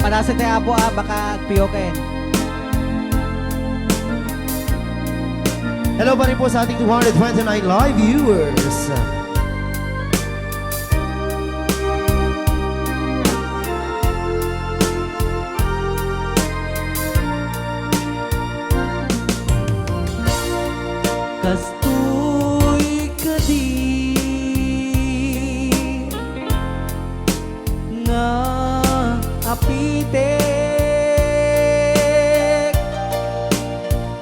Panasa tayo abo baka piyokin. Hello pa rin po sa ating 229 live viewers. Kastoy ka di nga apitek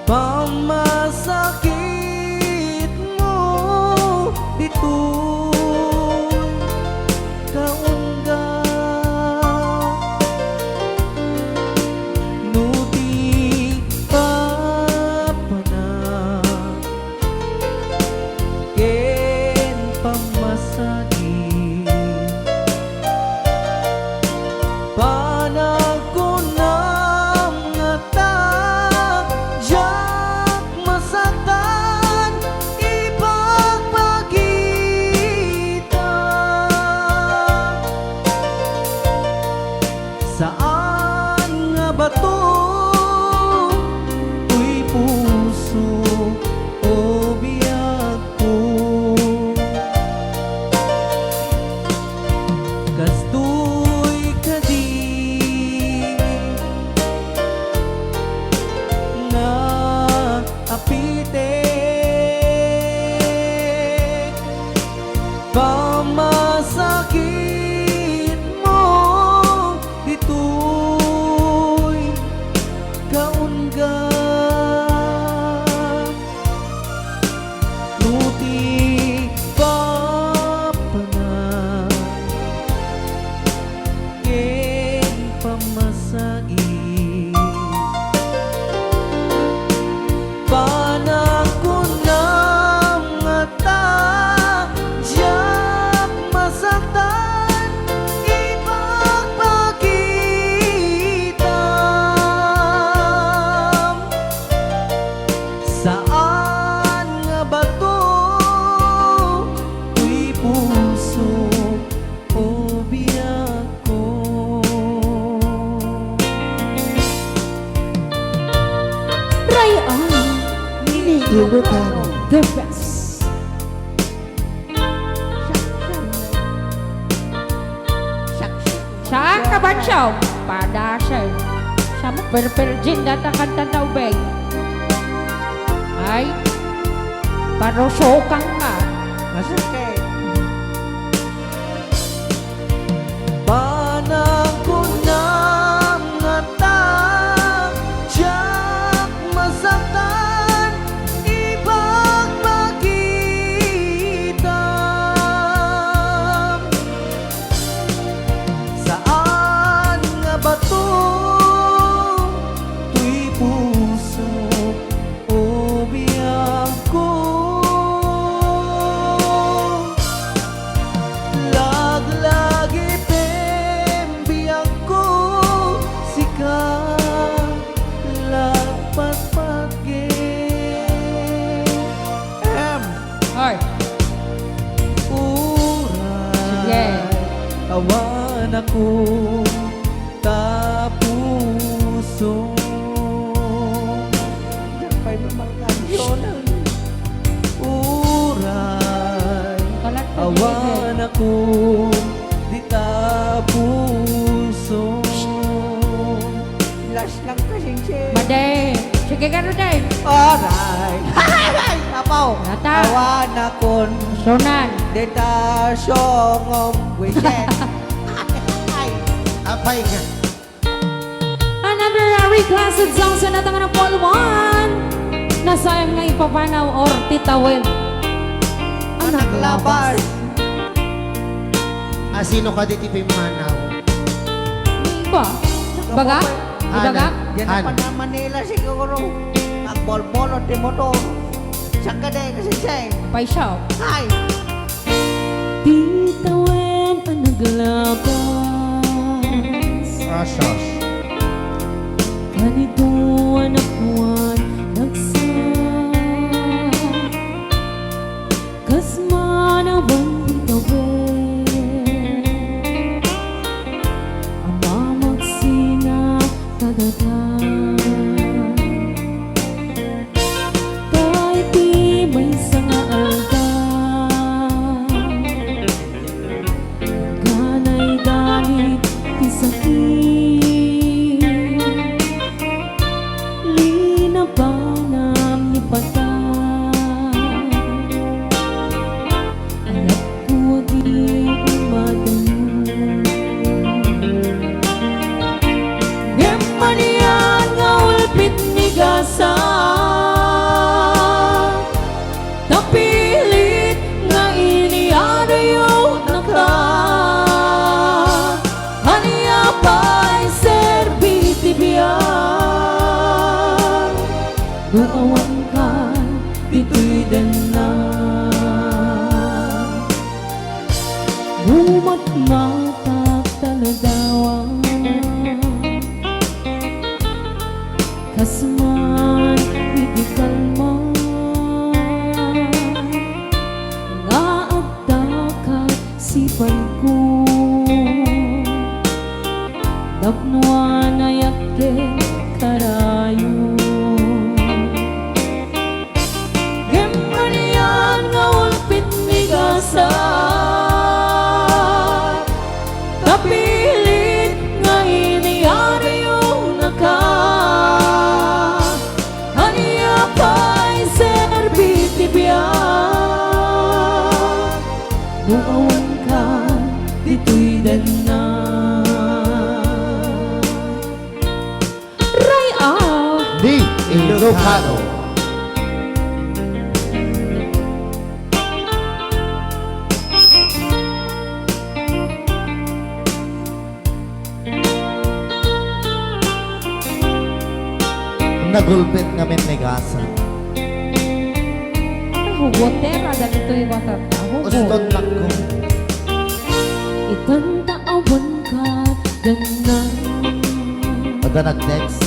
pamasakit mo dito'y kaungga nuti papanag ken pamasakit panagkunam nga ta jak masaktan ipagpakita saan nga bato uy puso o biyag ko kastoy ka di nga apitek pamasakit mo dito'y kaungga nuti papanag ken pamasakit panagkunam nga ta jak masaktan ipagpakita saan nga bato uy puso o biyak ko. Ryan, Ilocano. the best. Saan ka ba siya? Padasay. Siya mo perperjin data kanta na ubeg. Ay, parusokan ka. Masakit. Panagkunam nga ta jak masaktan ipagpakita saan nga bato tuy puso o biyak ko laglagi pembiyak ko sika lapat pagi Hoy, uray awan ako tapuso Pa'y mga kansyonan uray kalat ka awan ako di tapuso last lang kasing siya Made, sige ka rin eh. alright apaw Nata. awan akon Sunan. di ta syongom wishen Apay nga. Another requested song sa natangan ng Paul 1. Nasayang nga ipapanaw or titawin. anak labas Sino ka dito pimanaw? Iba? Baga? Ibaga? yan Ana. pa na Manila siguro ang bol-bol o timotor saan ka din kasi siya Paisyaw. ay Titawin ang naglabas. Asas. Ganito anak kuwan nagsa. Kasmana bang titawin. Ama magsin Umot matak taladawa Kasman iti kalma Nga agdakat sipan ko Napnuan ay ake karayo Gemanian nga ulpit migasar Kapilit nga iniyari yung naka Haniya pa'y serbiti biyak Nuawan ka dito'y danan Ni Ilocano. Nagulpit kami megasan. Hugotera ganito yung bata Uston lang ko. Itanda awan ka danan Pagka nag-text,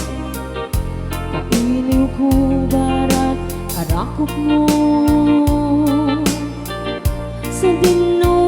Kailiw ko darat arakop mo Sa dino